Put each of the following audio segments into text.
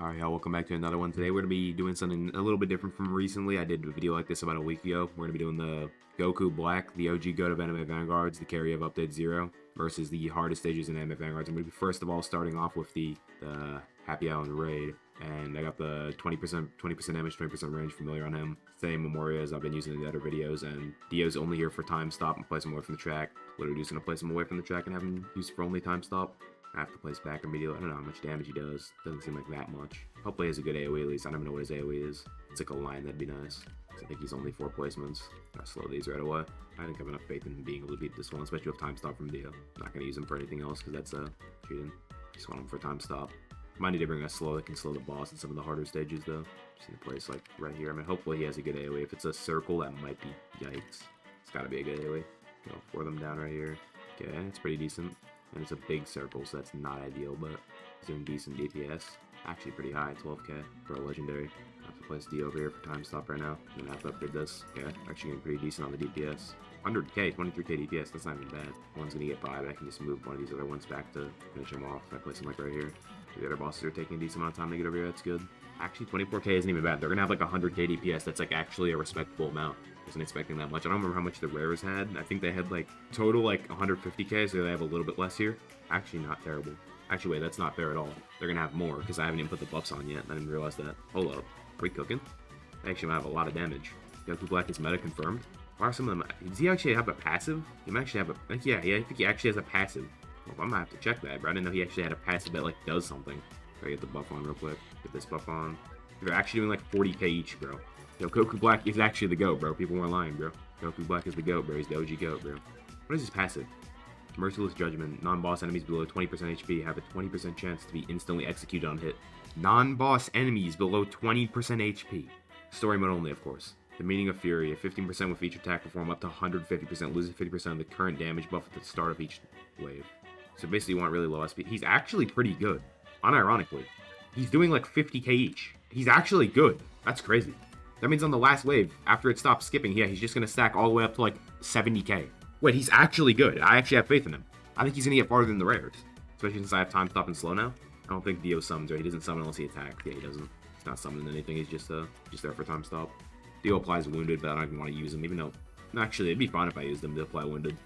Alright, y'all, welcome back to another one. Today we're going to be doing something a little bit different from recently. I did a video like this about a week ago. We're going to be doing the GOKU Black, the OG GOAT of Anime Vanguards, the carry of Update 0, versus the hardest stages in Anime Vanguards. I'm going to be first of all starting off with the Happy Island Raid, and I got the 20% damage, 20% range familiar on him. Same Memoria as I've been using in the other videos, and Dio's only here for time stop and place him away from the track. Literally just going to place him away from the track and have him used for only time stop. I have to place back immediately. I don't know how much damage he does. Doesn't seem like that much. Hopefully he has a good AoE at least. I don't even know what his AoE is. It's like a line, that'd be nice. I think he's only 4 placements. I'll slow these right away. I think I have enough faith in him being able to beat this one, especially with time stop from Dio. Not gonna use him for anything else because that's cheating. Just want him for time stop. Might need to bring a slow that can slow the boss in some of the harder stages though. Just in a place like right here. I mean, hopefully he has a good AoE. If it's a circle, that might be yikes. It's gotta be a good AoE. Go 4 them down right here. Okay, it's pretty decent. And it's a big circle, so that's not ideal, but he's doing decent DPS. Actually pretty high, 12k for a legendary. I have to place D over here for time stop right now. I'm gonna have to upgrade this. Okay, actually getting pretty decent on the DPS. 100k, 23k DPS, that's not even bad. One's gonna get by, but I can just move one of these other ones back to finish him off. If I place him like right here. The other bosses are taking a decent amount of time to get over here, that's good. Actually, 24k isn't even bad. They're gonna have like 100k DPS, that's like actually a respectable amount. Wasn't expecting that much. I don't remember how much the rares had. I think they had like total like 150k, so they have a little bit less here. Actually, not terrible. Actually, wait, that's not fair at all. They're gonna have more because I haven't even put the buffs on yet. I didn't realize that. Hold up, are we cooking? They actually might have a lot of damage. GOKU Black is meta confirmed. Why are some of them? Does he actually have a passive? He might actually have a. Yeah, I think he actually has a passive. Well, I'm gonna have to check that, bro. I didn't know he actually had a passive that like does something. Gotta get the buff on real quick. Get this buff on. They're actually doing like 40k each, bro. Yo, GOKU Black is actually the GOAT, bro. People weren't lying, bro. GOKU Black is the GOAT, bro. He's the OG GOAT, bro. What is his passive? Merciless Judgment. Non-boss enemies below 20% HP have a 20% chance to be instantly executed on hit. Non-boss enemies below 20% HP. Story mode only, of course. The meaning of Fury. A 15% with each attack perform up to 150%, losing 50% of the current damage buff at the start of each wave. So basically you want really low SP. He's actually pretty good. Unironically. He's doing like 50k each. He's actually good. That's crazy. That means on the last wave, after it stops skipping, yeah, he's just going to stack all the way up to like 70k. Wait, he's actually good. I actually have faith in him. I think he's going to get farther than the rares. Especially since I have time stop and slow now. I don't think Dio summons, right? He doesn't summon unless he attacks. Yeah, he doesn't. He's not summoning anything. He's just there for time stop. Dio applies wounded, but I don't even want to use him, even though... Actually, it'd be fine if I used him to apply wounded.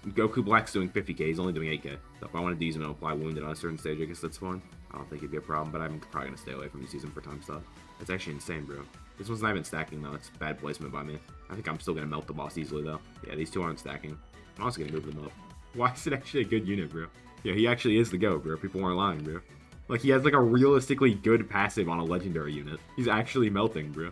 GOKU Black's doing 50k. He's only doing 8k. So if I wanted to use him to apply wounded on a certain stage, I guess that's fine. I don't think it'd be a problem, but I'm probably going to stay away from using him for time stop. That's actually insane, bro. This one's not even stacking, though. It's bad placement by me. I think I'm still going to melt the boss easily, though. Yeah, these two aren't stacking. I'm also going to move them up. Why is it actually a good unit, bro? Yeah, he actually is the GOAT, bro. People weren't lying, bro. Like, he has, like, a realistically good passive on a legendary unit. He's actually melting, bro.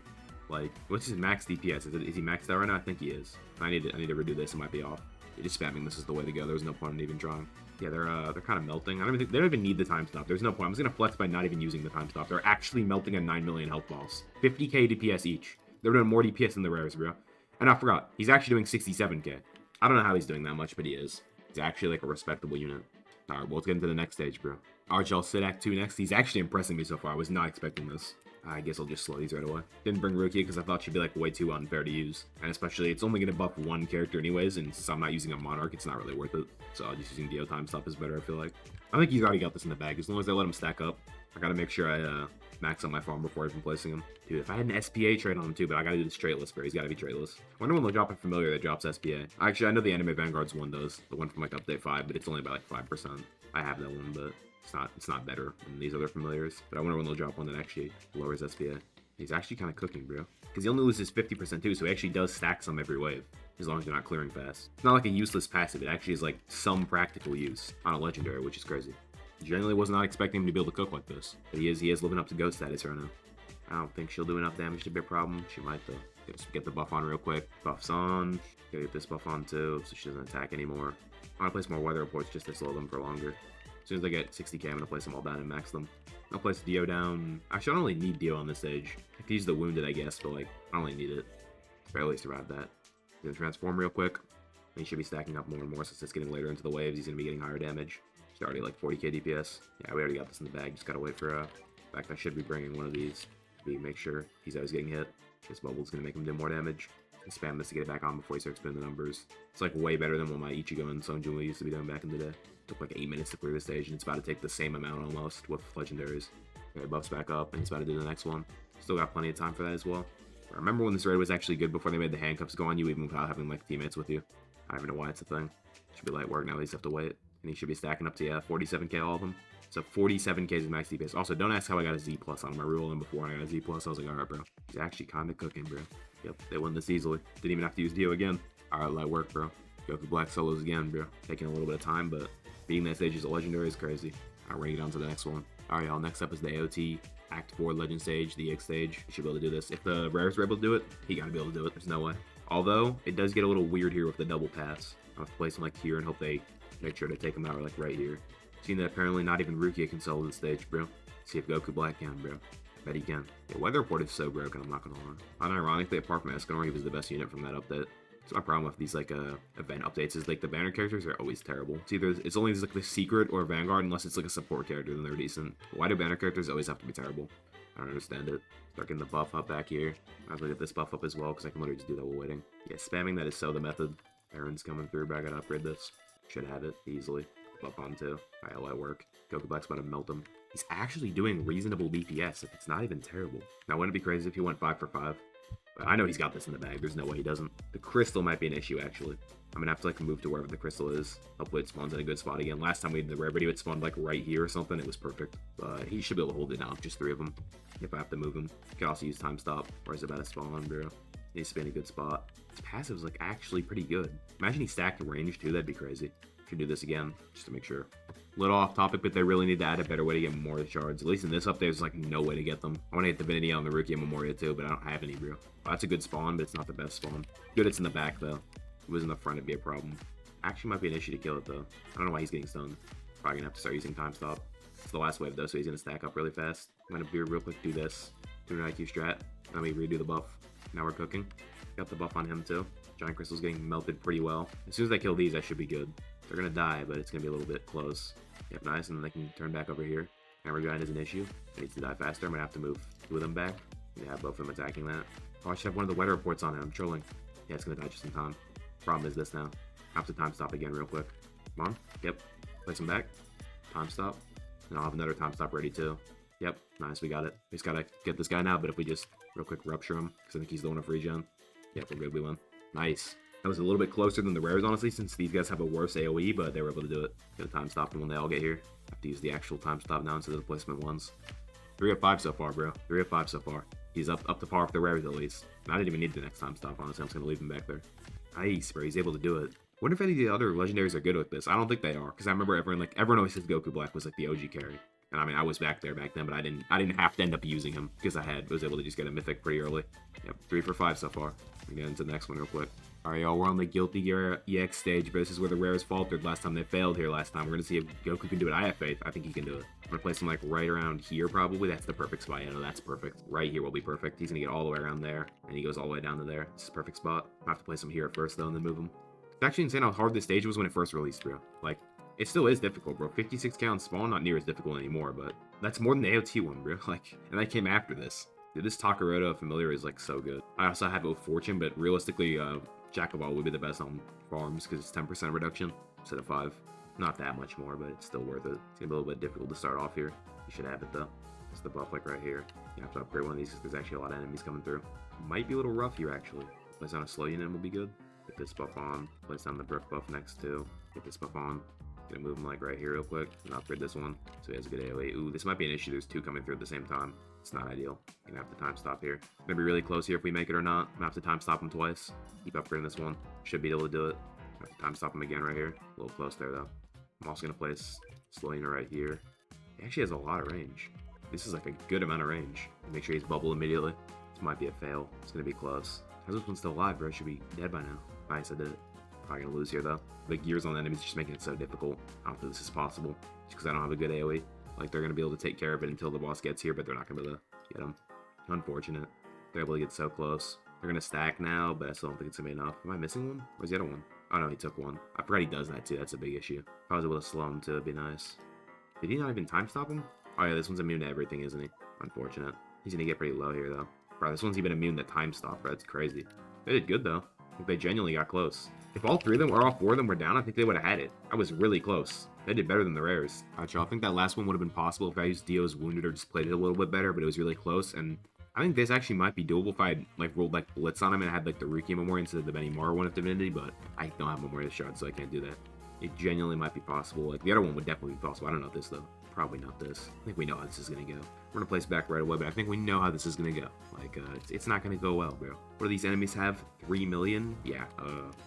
Like, what's his max DPS? Is he maxed out right now? I think he is. I need to redo this. It might be off. Just spamming this is the way to go. There's no point in even trying. Yeah, they're kind of melting. They don't even need the time stop. There's no point. I'm just gonna flex by not even using the time stop. They're actually melting a 9 million health boss. 50k DPS each. They're doing more DPS than the rares, bro. And I forgot, he's actually doing 67k. I don't know how he's doing that much, but he is. He's actually like a respectable unit. Alright, well, let's get into the next stage, bro. Archel Sid Act 2 next. He's actually impressing me so far. I was not expecting this. I guess I'll just slow these right away. Didn't bring Rukia because I thought she'd be like way too unfair to use. And especially, it's only going to buff one character anyways, and since I'm not using a Monarch, it's not really worth it. So I'll just using Dio time stop is better, I feel like. I think he's already got this in the bag, as long as I let him stack up. I gotta make sure I max out my farm before even placing him. Dude, if I had an SPA trade on him too, but I gotta do the straightless, bro. He's gotta be traitless. I wonder when they'll drop a familiar that drops SPA. Actually, I know the Anime Vanguards one does. The one from like update 5, but it's only by like 5%. I have that one, but it's not better than these other familiars. But I wonder when they'll drop one that actually lowers SPA. He's actually kind of cooking, bro. Because he only loses 50% too, so he actually does stack some every wave. As long as you're not clearing fast. It's not like a useless passive. It actually is like some practical use on a legendary, which is crazy. Generally was not expecting him to be able to cook like this. But he is living up to GOAT status right now. I don't think she'll do enough damage to be a problem. She might though. Just get the buff on real quick. Buff's on. Gotta get this buff on too, so she doesn't attack anymore. I want to place more weather reports just to slow them for longer. As soon as I get 60k, I'm gonna place them all down and max them. I'll place Dio down. Actually, I don't really need Dio on this stage. I could use the wounded, I guess, but like, I don't really need it. Barely survived that. Gonna transform real quick. He should be stacking up more and more since it's getting later into the waves. He's gonna be getting higher damage. He's already like 40k DPS. Yeah, we already got this in the bag. Just gotta wait for, in fact, I should be bringing one of these to make sure he's always getting hit. This bubble's gonna make him do more damage. And spam this to get it back on before he starts spinning the numbers. It's like way better than what my Ichigo and Sonjun used to be doing back in the day. Took like 8 minutes to clear the stage, and it's about to take the same amount almost with legendaries. Okay, buffs back up, and he's about to do the next one. Still got plenty of time for that as well. I remember when this raid was actually good before they made the handcuffs go on you, even without having like teammates with you. I don't even know why it's a thing. Should be light work now. They just have to wait, and he should be stacking up to 47k all of them. So 47k is max DPS. Also, don't ask how I got a Z plus on him. I ruled him before and I got a Z plus. I was like, all right, bro. He's actually kind of cooking, bro. Yep, they won this easily. Didn't even have to use Dio again. All right, light work, bro. Goku Black solos again, bro. Taking a little bit of time, but beating that stage as a legendary is crazy. All right, we're gonna get on to the next one. All right, y'all. Next up is the AOT Act 4 Legend stage, the EX stage. He should be able to do this. If the rares were able to do it, he gotta be able to do it. There's no way. Although it does get a little weird here with the double pass. I'll have to place him like here and hope they make sure to take him out or like right here. Seeing that apparently not even Rukia can solo this stage, bro. See if Goku Black can, bro. I bet he can. Yeah, Weather Report is so broken, I'm not gonna lie. Unironically, apart from Escanor, he was the best unit from that update. So my problem with these like event updates is like the banner characters are always terrible. It's only like the secret or Vanguard unless it's like a support character, then they're decent. Why do banner characters always have to be terrible? I don't understand it. Start getting the buff up back here. Might as well get this buff up as well because I can literally just do that while waiting. Yeah, spamming that is so the method. Aaron's coming through, but I gotta upgrade this. Should have it easily. Buff on too. Alright, let work. Goku Black's about to melt him. He's actually doing reasonable BPS if it's not even terrible. Now, wouldn't it be crazy if he went 5 for 5? But I know he's got this in the bag. There's no way he doesn't. The crystal might be an issue, actually. I'm gonna have to like move to wherever the crystal is. Hopefully it spawns in a good spot again. Last time we did the rare video, it spawned like right here or something. It was perfect. But he should be able to hold it now. Just 3 of them. If I have to move him. Could also use time stop. Or is it about to spawn, bro? Needs to be in a good spot. His passive's like actually pretty good. Imagine he stacked the range too. That'd be crazy. Should do this again just to make sure. Little off topic, but they really need to add a better way to get more shards. At least in this update, there's like no way to get them. I want to get Divinity on the Rookie and Memoria too, but I don't have any, bro. Well, that's a good spawn, but it's not the best spawn. Good, it's in the back though. If it was in the front, it'd be a problem. Actually, might be an issue to kill it though. I don't know why he's getting stunned. Probably gonna have to start using time stop. It's the last wave though, so he's gonna stack up really fast. I'm gonna be real quick, do this. Do an IQ strat. Then we redo the buff. Now we're cooking. Got the buff on him too. Giant Crystal's getting melted pretty well. As soon as I kill these, I should be good. They're gonna die, but it's gonna be a little bit close. Yep, nice, and then they can turn back over here. Hammer Giant is an issue. It needs to die faster. I'm gonna have to move 2 of them back. Yeah, both of them attacking that. Oh, I should have one of the weather reports on it. I'm trolling. Yeah, it's gonna die just in time. Problem is this now. I have to time stop again real quick. Come on. Yep. Place him back. Time stop. And I'll have another time stop ready too. Yep, nice, we got it. We just gotta get this guy now, but if we just real quick rupture him, because I think he's the one of regen. Yep, we're good, we won. Nice. That was a little bit closer than the rares, honestly, since these guys have a worse AoE, but they were able to do it. Get a time stop, and when they all get here, I have to use the actual time stop now instead of the placement ones. 3 of 5 so far, bro. 3 of 5 so far. He's up to par with the rares, at least. And I didn't even need the next time stop, honestly. I'm just going to leave him back there. Nice, bro. He's able to do it. Wonder if any of the other legendaries are good with this. I don't think they are, because I remember everyone always says Goku Black was like the OG carry. And I mean, I was back then, but I didn't have to end up using him, because I was able to just get a mythic pretty early. Yep, 3 for 5 so far. We get into the next one real quick. Alright, y'all, we're on the Guilty Gear EX stage, but this is where the rares faltered last time. They failed here last time. We're going to see if Goku can do it. I have faith. I think he can do it. I'm going to place him, like, right around here, probably. That's the perfect spot. Yeah, no, that's perfect. Right here will be perfect. He's going to get all the way around there, and he goes all the way down to there. This is a perfect spot. I have to place him here at first, though, and then move him. It's actually insane how hard this stage was when it first released, bro. Like, it still is difficult, bro. 56k on spawn, not near as difficult anymore, but that's more than the AOT one, bro. Like, and that came after this. Dude, this Takaroto familiar is, like, so good. I also have it with Fortune, but realistically, Jack of all would be the best on farms because it's 10% reduction instead of 5. Not that much more, but it's still worth it. It's gonna be a little bit difficult to start off here. You should have it though. It's the buff like right here. You have to upgrade one of these because there's actually a lot of enemies coming through. Might be a little rough here actually. Place on a slow unit will be good. Get this buff on. Place on the brick buff next too. Get this buff on. Gonna move him like right here real quick and upgrade this one so he has a good AoE. Ooh, this might be an issue. There's 2 coming through at the same time. It's not ideal. Gonna have to time stop here. Gonna be really close here if we make it or not. Gonna have to time stop him twice. Keep upgrading this one. Should be able to do it. Have to time stop him again right here. A little close there though. I'm also gonna place slow unit right here. He actually has a lot of range. This is like a good amount of range. Make sure he's bubble immediately. This might be a fail. It's gonna be close. How's this one still alive, bro? Should be dead by now. Nice, I did it. Probably gonna lose here though. The gears on the enemies just making it so difficult. I don't think this is possible. Just because I don't have a good AoE. Like they're gonna be able to take care of it until the boss gets here, but they're not gonna be able to get him. Unfortunate. They're able to get so close. They're gonna stack now, but I still don't think it's gonna be enough. Am I missing one? Where's the other one? Oh no, he took one. I forgot he does that too. That's a big issue. If I was able to slow him too, it'd be nice. Did he not even time stop him? Oh yeah, this one's immune to everything, isn't he? Unfortunate. He's gonna get pretty low here though. Bro, this one's even immune to time stop, bro. That's crazy. They did good though. They genuinely got close. If all 3 of them or all 4 of them were down, I think they would have had it. I was really close. They did better than the rares. Alright, y'all, I think that last one would have been possible if I used Dio's Wounded or just played it a little bit better, but it was really close, and I think this actually might be doable if I had, like, rolled, like, Blitz on him and had, like, the Riki Memorial instead of the Benny Mara one of Divinity, but I don't have Memorial Shard, so I can't do that. It genuinely might be possible. Like, the other one would definitely be possible. I don't know this, though. Probably not this. I think we know how this is gonna go. We're gonna place back right away, but I think we know how this is gonna go. Like, it's not gonna go well, bro. What do these enemies have? 3 million? Yeah,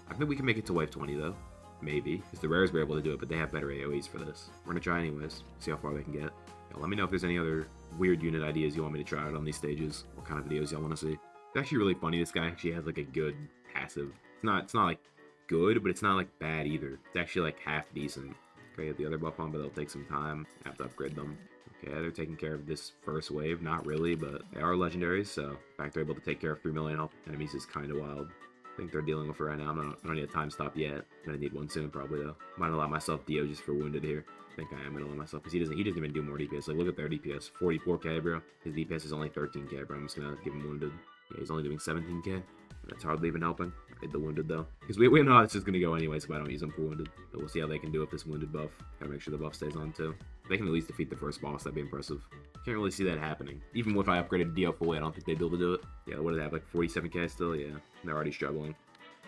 I think we can make it to wave 20, though. Maybe. Because the rares were able to do it, but they have better AoEs for this. We're gonna try anyways. See how far they can get. Yeah, let me know if there's any other weird unit ideas you want me to try out on these stages. What kind of videos y'all want to see. It's actually really funny. This guy actually has, like, a good passive. It's not like, good, but it's not, like, bad either. It's actually, like, half decent. Okay, get the other buff on, but they'll take some time. I have to upgrade them. Okay, they're taking care of this first wave. Not really, but they are legendaries, so the fact they're able to take care of 3 million health enemies is kind of wild. I think they're dealing with it right now. I don't need a time stop yet. I'm gonna need one soon, probably, though. Might allow myself Dio just for wounded here. I think I am gonna allow myself, because he doesn't even do more DPS. Like, look at their DPS. 44k, bro. His DPS is only 13k, bro. I'm just gonna give him wounded. Yeah, he's only doing 17k. That's hardly even helping. I did the wounded, though. Because we know how this is going to go anyways if I don't use them for wounded. But we'll see how they can do with this wounded buff. Gotta make sure the buff stays on, too. If they can at least defeat the first boss, that'd be impressive. Can't really see that happening. Even if I upgraded Dio fully, I don't think they'd be able to do it. Yeah, what do they have, like 47k still? Yeah, they're already struggling.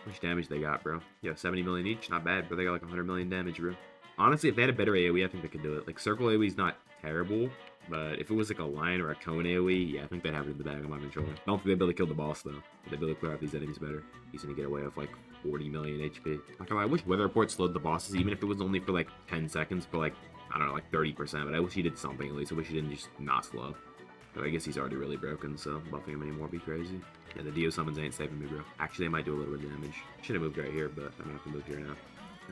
How much damage they got, bro? Yeah, 70 million each. Not bad, but they got like 100 million damage, bro. Honestly, if they had a better AoE, I think they could do it. Like, Circle AoE is not terrible. But if it was like a line or a cone AoE, yeah, I think they'd have it in the bag. I'm not even sure. I don't think they'd be able to kill the boss, though. They'd be able to clear out these enemies better. He's gonna get away with like 40 million HP. I wish Weather Report slowed the bosses, even if it was only for like 10 seconds, for like, I don't know, like 30%. But I wish he did something at least. I wish he didn't just not slow. But I guess he's already really broken, so buffing him anymore would be crazy. Yeah, the Dio summons ain't saving me, bro. Actually, they might do a little bit of damage. Should have moved right here, but I'm gonna have to move here now.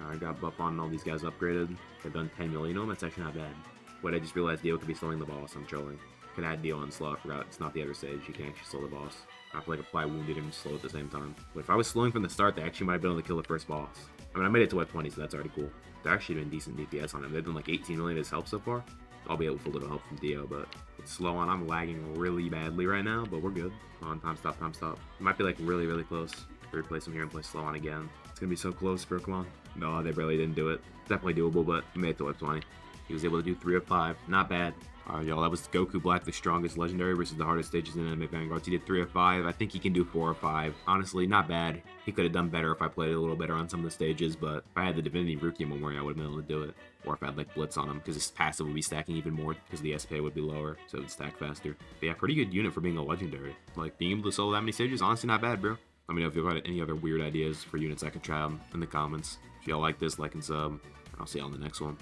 Alright, got buff on and all these guys upgraded. They've done 10 million on them. That's actually not bad. What I just realized Dio could be slowing the boss. I'm trolling. Could add Dio on slow. I forgot it's not the other stage. You can actually slow the boss. I have to like apply wounded and slow at the same time. But if I was slowing from the start, they actually might have been able to kill the first boss. I mean, I made it to wave 20, so that's already cool. They're actually doing decent DPS on him. They've done like 18 million as help so far. I'll be able to a little help from Dio, but it's slow on. I'm lagging really badly right now, but we're good. Come on, time stop, time stop. It might be like really, really close. Replace him here and play slow on again. It's gonna be so close, bro. Come on. No, they barely didn't do it. Definitely doable, but we made it to wave 20. He was able to do 3 of 5. Not bad. Alright, y'all. That was GOKU Black, the strongest legendary versus the hardest stages in Anime Vanguards. He did 3 of 5. I think he can do 4 or 5. Honestly, not bad. He could have done better if I played a little better on some of the stages, but if I had the Divinity Rookie Memorial, I would have been able to do it. Or if I had like Blitz on him, because his passive would be stacking even more, because the SP would be lower, so it would stack faster. But yeah, pretty good unit for being a legendary. Like, being able to solo that many stages, honestly not bad, bro. Let me know if you've got any other weird ideas for units I could try out in the comments. If y'all like this, like and sub. I'll see y'all in the next one.